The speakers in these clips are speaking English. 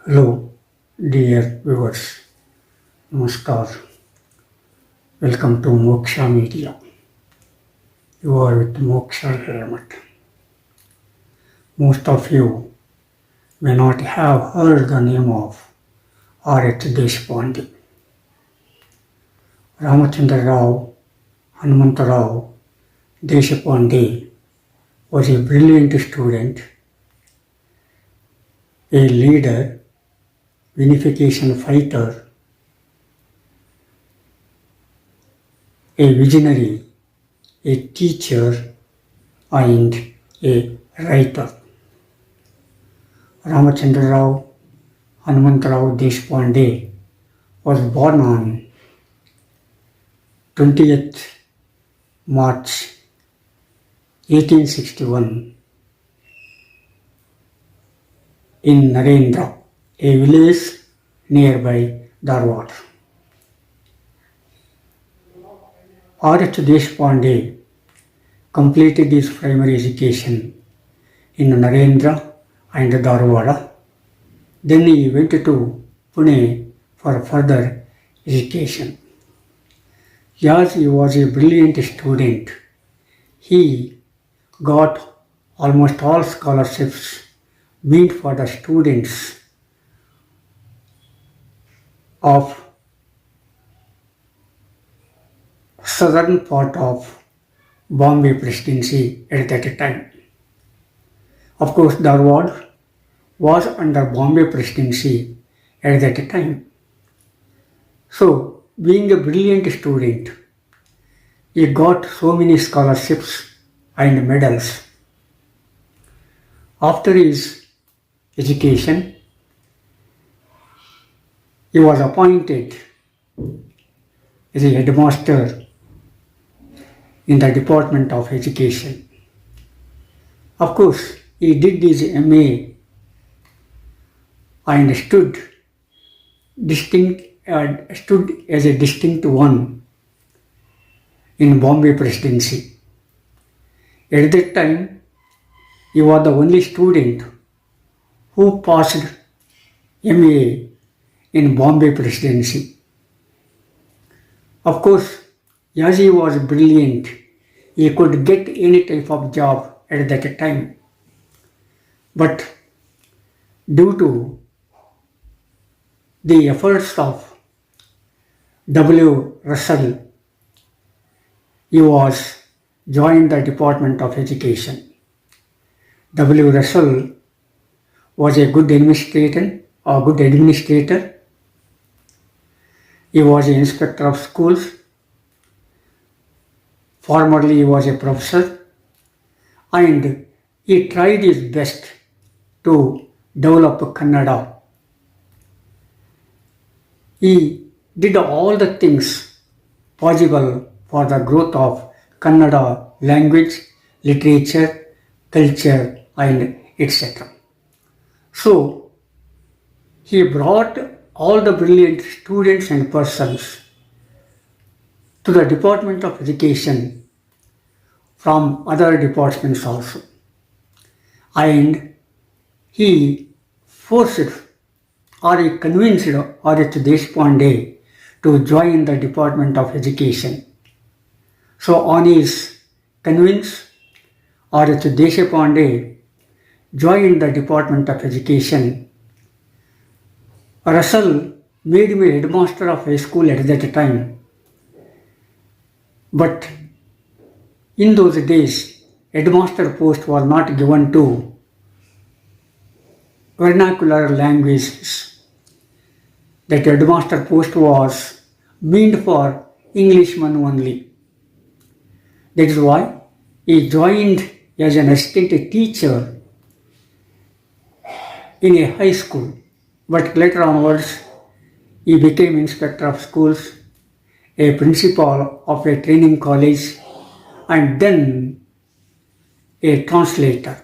Hello, dear viewers. Namaskar. Welcome to Moksha Media. You are with Moksha Hiramat. Most of you may not have heard the name of H Deshapaande. Ramachandra Rao Hanumantarao Deshapaande was a brilliant student, a leader, unification fighter, a visionary, a teacher, and a writer. Ramachandra Rao Hanumantarao Deshpande was born on 20th March 1861 in Narendra, a village nearby Dharwad. H Deshapaande completed his primary education in Narendra and Dharwad. Then he went to Pune for further education. As he was a brilliant student, he got almost all scholarships meant for the students of southern part of Bombay Presidency at that time. Of course, Dharwad was under Bombay Presidency at that time. So, being a brilliant student, he got so many scholarships and medals. After his education, he was appointed as a headmaster in the Department of Education. Of course, he did his MA and stood as a distinct one in Bombay Presidency. At that time, he was the only student who passed MA in Bombay Presidency. Of course, as he was brilliant, he could get any type of job at that time. But due to the efforts of W. Russell, he was joined the Department of Education. W. Russell was a good administrator. He was an inspector of schools. Formerly, he was a professor, and he tried his best to develop Kannada. He did all the things possible for the growth of Kannada language, literature, culture, and etc. So, he brought all the brilliant students and persons to the Department of Education from other departments also. And he forced or he convinced H Deshapaande to join the Department of Education. So on his convince, H Deshapaande joined the Department of Education. Russell made him a headmaster of high school at that time. But in those days, headmaster post was not given to vernacular languages. That headmaster post was meant for Englishmen only. That is why he joined as an assistant teacher in a high school. But later onwards, he became inspector of schools, a principal of a training college, and then a translator.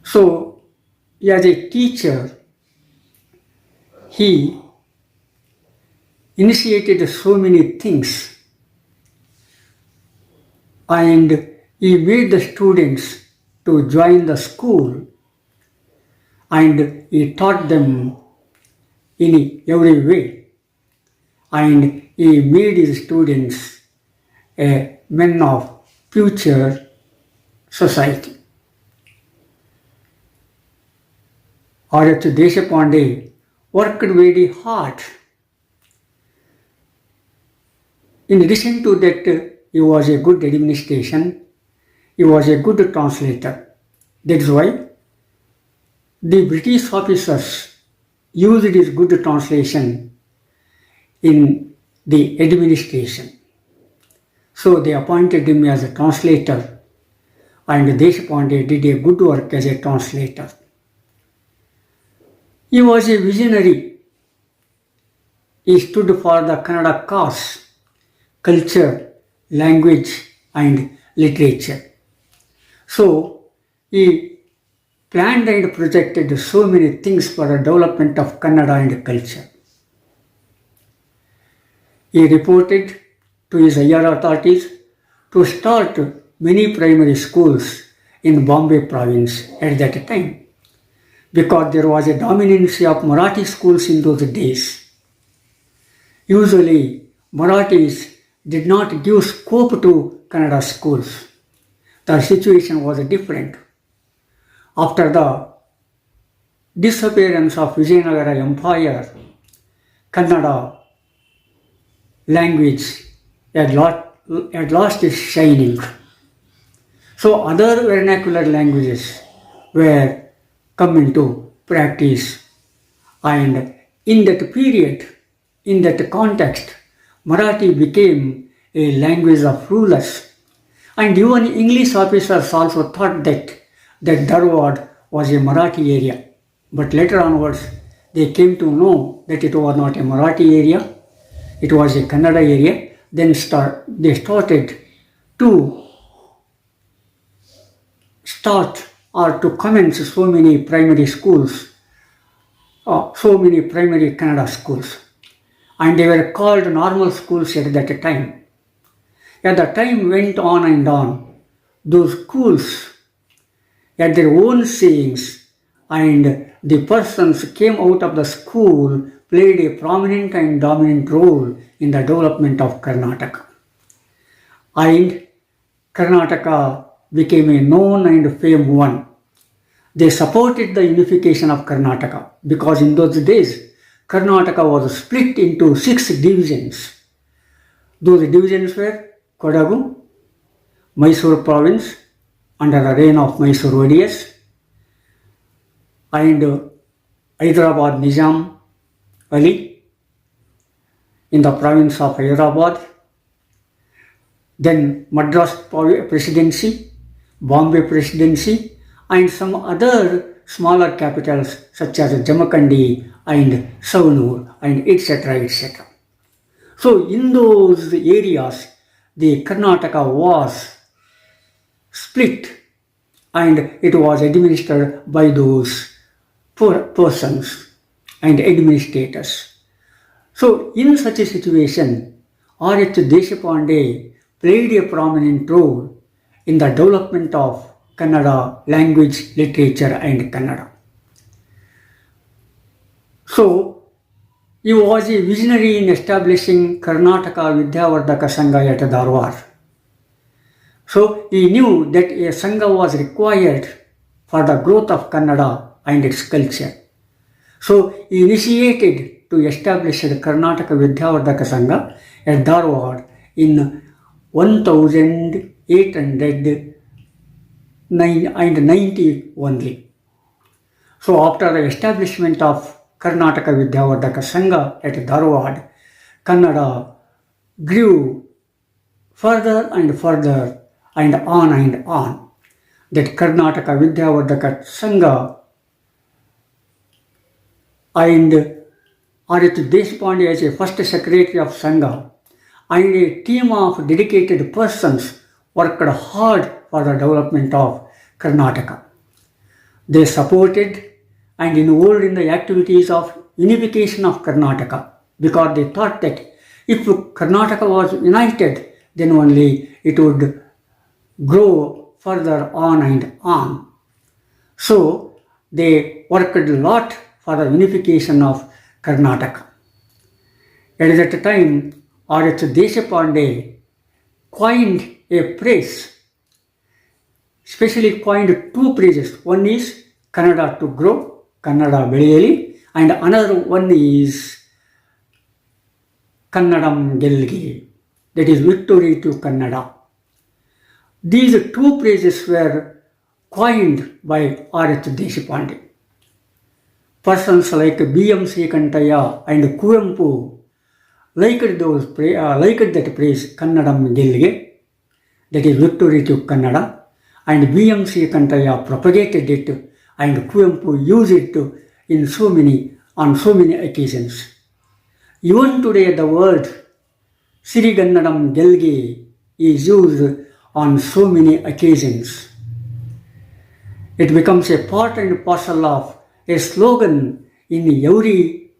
So, as a teacher, he initiated so many things, and he made the students to join the school and he taught them in every way, and he made his students a men of future society. H Deshapaande worked very hard. In addition to that, he was a good administration, he was a good translator. That's why the British officers used his good translation in the administration. So they appointed him as a translator, and Deshapaande did a good work as a translator. He was a visionary. He stood for the Kannada cause, culture, language and literature. So he planned and projected so many things for the development of Kannada and culture. He reported to his higher authorities to start many primary schools in Bombay province at that time, because there was a dominancy of Marathi schools in those days. Usually, Marathis did not give scope to Kannada schools. The situation was different. After the disappearance of Vijayanagara Empire, Kannada language had lost its shining. So other vernacular languages were come into practice, and in that period, in that context, Marathi became a language of rulers, and even English officers also thought that Dharwad was a Marathi area, but later onwards they came to know that it was not a Marathi area, it was a Kannada area. Then they started to commence so many primary schools, so many primary Kannada schools, and they were called normal schools at that time. As the time went on and on, those schools had their own sayings, and the persons came out of the school played a prominent and dominant role in the development of Karnataka. And Karnataka became a known and famed one. They supported the unification of Karnataka, because in those days Karnataka was split into 6 divisions. Those divisions were Kodagu, Mysore province under the reign of Mysore Odias, and Hyderabad Nizam Ali in the province of Hyderabad, then Madras Presidency, Bombay Presidency, and some other smaller capitals such as Jamakandi and Savanur and etc. etc. So in those areas, the Karnataka was split and it was administered by those persons and administrators. So in such a situation, H Deshapaande played a prominent role in the development of Kannada language, literature and Kannada. So he was a visionary in establishing Karnataka Vidyavardhaka Sangha at Dharwad. So he knew that a Sangha was required for the growth of Kannada and its culture. So he initiated to establish the Karnataka Vidyavardhaka Sangha at Dharwad in 1890 only. So after the establishment of Karnataka Vidyavardhaka Sangha at Dharwad, Kannada grew further and further and on. That Karnataka Vidyavardhaka Sangha and H Deshapaande as a first secretary of Sangha and a team of dedicated persons worked hard for the development of Karnataka. They supported and involved in the activities of unification of Karnataka, because they thought that if Karnataka was united, then only it would grow further on and on. So they worked a lot for the unification of Karnataka. At that time, H Deshapaande coined a phrase, specially coined two phrases. One is Kannada to grow, Kannada ಬೆಳೆಯಲಿ, and another one is Kannadam ಗೆಲ್ಗೆ, that is victory to Kannada. These two phrases were coined by H Deshapaande. Persons like B.M. Srikantaya and Kuvempu liked that phrase Kannadam ಗೆಲ್ಗೆ, that is victory to Kannada, and B.M. Srikantaya propagated it and Kuvempu used it on so many occasions. Even today the word Sirigannadam ಗೆಲ್ಗೆ is used on so many occasions. It becomes a part and parcel of a slogan in every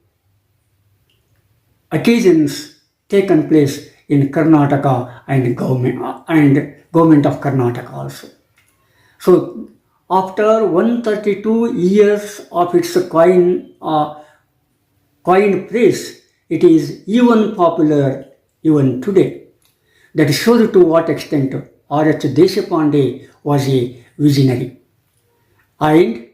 occasions taken place in Karnataka and government of Karnataka also. So after 132 years of its coined phrase, it is even popular even today. That shows to what extent H Deshapaande was a visionary. And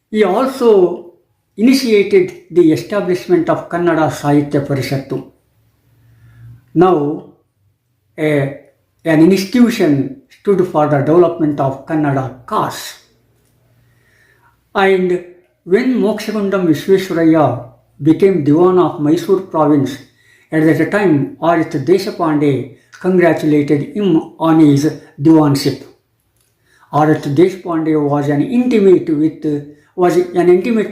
he also initiated the establishment of Kannada Sahitya Parishattu. Now, an institution stood for the development of Kannada cause. And when Mokshagundam Visvesvaraya became Diwan of Mysore province, at that time H Deshapaande congratulated him on his diwanship. H Deshapaande was an intimate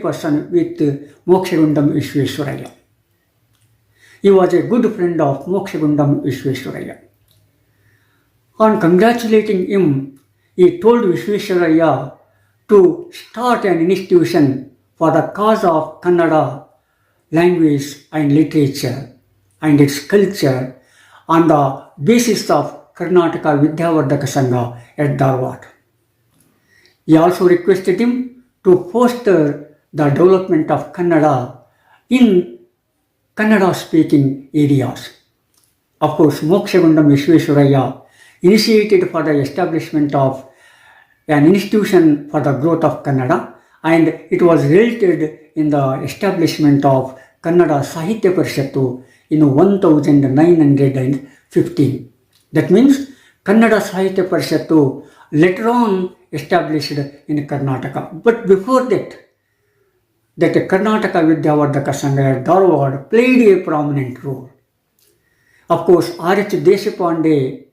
person with Mokshagundam Visvesvaraya. He was a good friend of Mokshagundam Visvesvaraya. On congratulating him, he told Visvesvaraya to start an institution for the cause of Kannada language and literature and its culture on the basis of Karnataka Vidyavardhaka Sangha at Dharwad. He also requested him to foster the development of Kannada in Kannada-speaking areas. Of course, Mokshagundam Visvesvaraya initiated for the establishment of an institution for the growth of Kannada, and it was resulted in the establishment of Kannada Sahitya Parishattu in 1915. That means Kannada Sahitya Parishattu later on established in Karnataka. But before that Karnataka Vidyavardhaka Sangha at Dharwad played a prominent role. Of course, H Deshapaande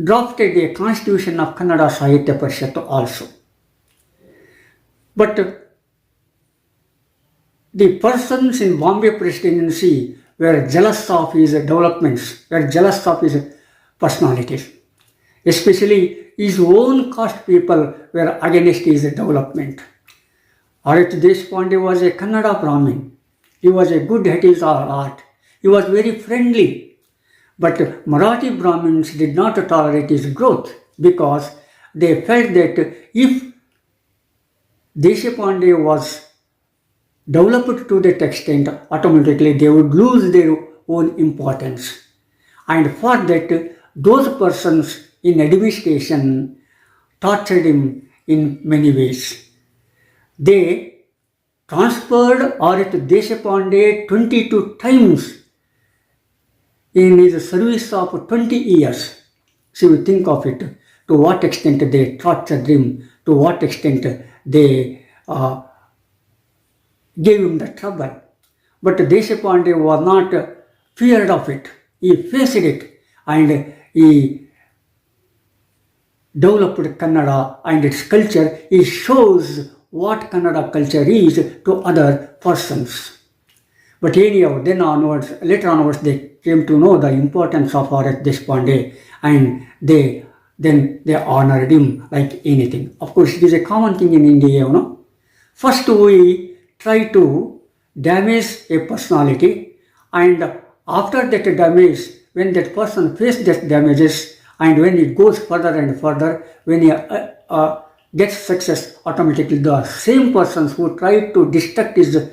drafted a constitution of Kannada Sahitya Parishattu also. But the persons in Bombay Presidency were jealous of his developments, were jealous of his personalities. Especially his own caste people were against his development. H Deshapaande was a Kannada Brahmin. He was a good at his art. He was very friendly. But Marathi Brahmins did not tolerate his growth because they felt that if Deshapaande was developed to that extent, automatically they would lose their own importance. And for that, those persons in administration tortured him in many ways. They transferred H Deshapaande 22 times in his service of 20 years. So you think of it, to what extent they tortured him, to what extent they gave him the trouble. But Deshapaande was not feared of it. He faced it and he developed Kannada and its culture. He shows what Kannada culture is to other persons. But anyhow, later onwards, they came to know the importance of H Deshapaande and they honored him like anything. Of course, it is a common thing in India, First we try to damage a personality, and after that damage, when that person faces that damages, and when it goes further and further, when gets success automatically. The same persons who try to destruct his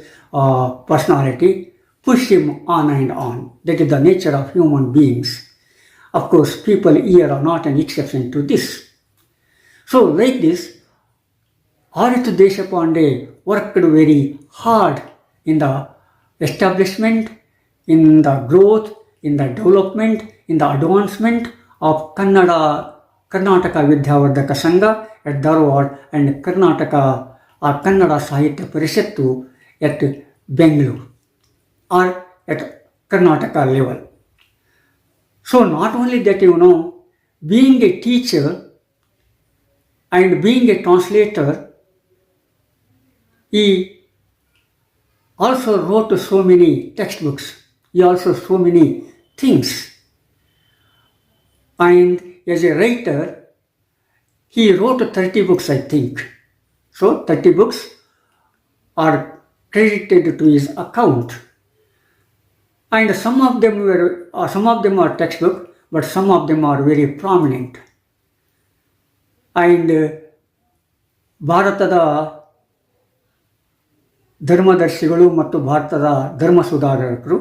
personality push him on and on. That is the nature of human beings. Of course, people here are not an exception to this. So like this, H Deshapaande worked very hard in the establishment, in the growth, in the development, in the advancement of Karnataka Vidyavardhaka Sangha at Dharwad and Karnataka Kannada Sahitya Parishattu at Bengaluru or at Karnataka level. So not only that, being a teacher and being a translator, he also wrote so many textbooks. He also so many things. And as a writer, he wrote 30 books, I think. So 30 books are credited to his account. And some of them are textbook, but some of them are very prominent. And ಭಾರತದ ಧರ್ಮದರ್ಶಿಗಳು ಮತ್ತು ಭಾರತದ ಧರ್ಮ ಸುಧಾರಕರು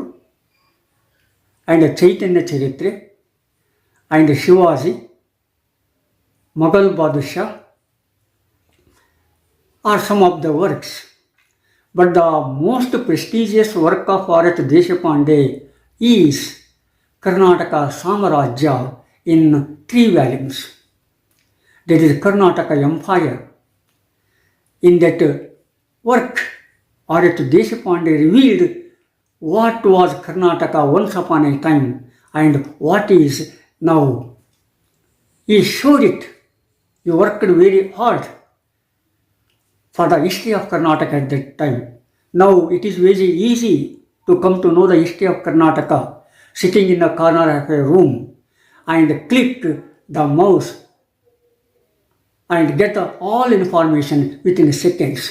and ಚೈತನ್ಯ ಚರಿತ್ರೆ and Shivaji, Mughal Badshah are some of the works. But the most prestigious work of H Deshapaande is Karnataka Samarajya in 3 volumes. That is Karnataka Empire. In that work, H Deshapaande revealed what was Karnataka once upon a time and what is now. He showed it. He worked very hard for the history of Karnataka at that time. Now it is very easy to come to know the history of Karnataka sitting in a corner of a room and click the mouse and get all information within seconds.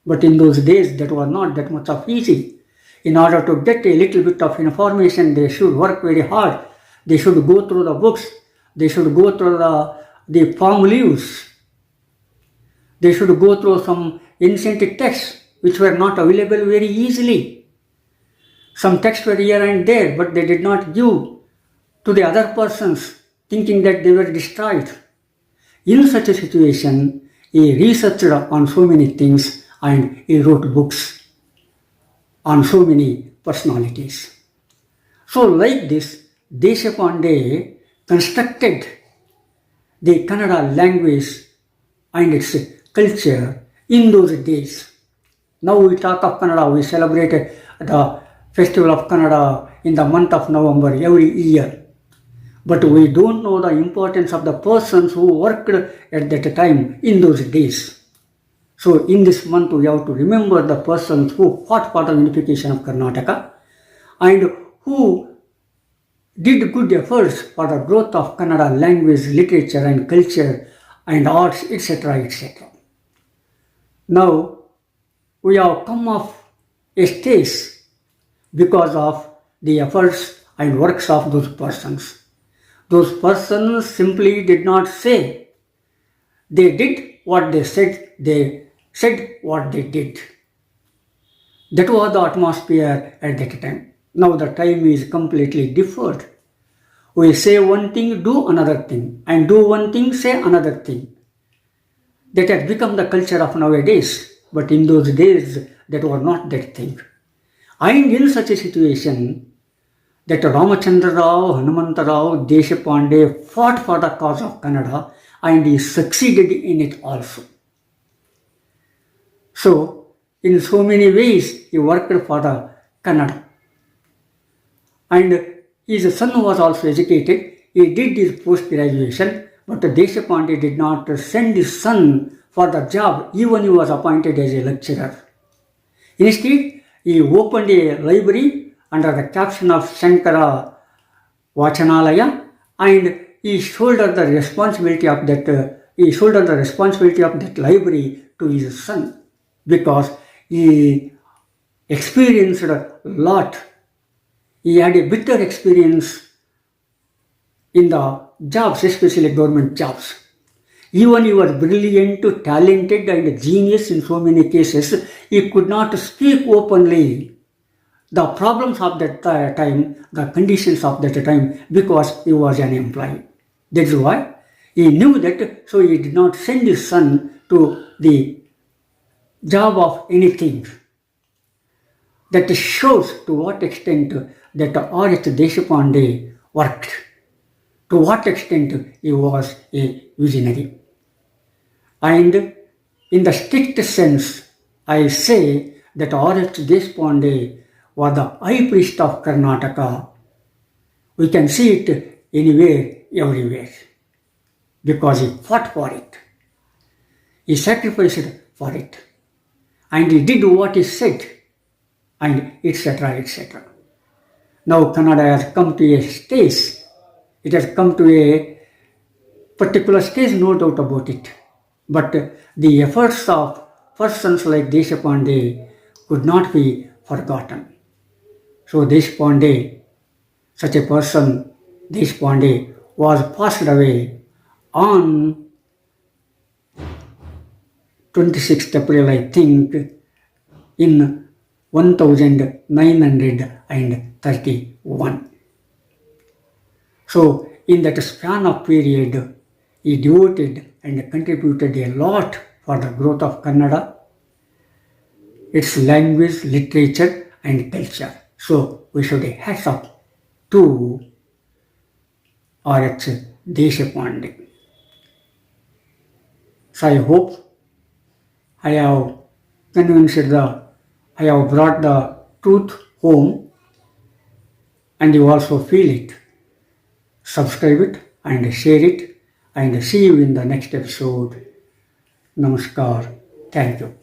But in those days, that was not that much of easy. In order to get a little bit of information, they should work very hard. They should go through the books. They should go through the palm leaves. They should go through some ancient texts which were not available very easily. Some texts were here and there, but they did not give to the other persons, thinking that they were destroyed. In such a situation, he researched on so many things and he wrote books on so many personalities. So like this, Deshapaande constructed the Kannada language and its culture in those days. Now we talk of Kannada, we celebrate the festival of Kannada in the month of November every year. But we don't know the importance of the persons who worked at that time in those days. So in this month we have to remember the persons who fought for the unification of Karnataka and who did good efforts for the growth of Kannada language, literature and culture and arts, etc., etc. Now we have come of a stage because of the efforts and works of those persons. Those persons simply did not say. They did what they said. They said what they did. That was the atmosphere at that time. Now the time is completely different. We say one thing, do another thing, and do one thing, say another thing. That has become the culture of nowadays. But in those days, that was not that thing. And in such a situation, that Ramachandra Rao, Hanumanta Rao, Deshapaande fought for the cause of Kannada and he succeeded in it also. So, in so many ways, he worked for the Kannada. And his son was also educated. He did his post-graduation, but Deshapaande did not send his son for the job, even he was appointed as a lecturer. Instead, he opened a library under the caption of Shankara Vachanalaya, and he shouldered the responsibility of that library to his son, because he experienced a lot. He had a bitter experience in the jobs, especially government jobs. Even he was brilliant, talented, and genius in so many cases, he could not speak openly the problems of that time, the conditions of that time, because he was an employee. That's why he knew that, so he did not send his son to the job of anything. That shows to what extent that H Deshapaande worked, to what extent he was a visionary. And in the strict sense, I say that H Deshapaande was the high priest of Karnataka. We can see it anywhere, everywhere, because he fought for it. He sacrificed for it. And he did what he said, and etc., etc. Now Kannada has come to a stage. It has come to a particular stage, no doubt about it. But the efforts of persons like Deshapaande could not be forgotten. So Deshapaande, such a person, Deshapaande, was passed away on 26th April, I think, in 1931. So in that span of period, he devoted and contributed a lot for the growth of Kannada, its language, literature and culture. So we should hats off to H Deshapaande. So I hope I have I have brought the truth home, and you also feel it. Subscribe it and share it, and see you in the next episode. Namaskar. Thank you.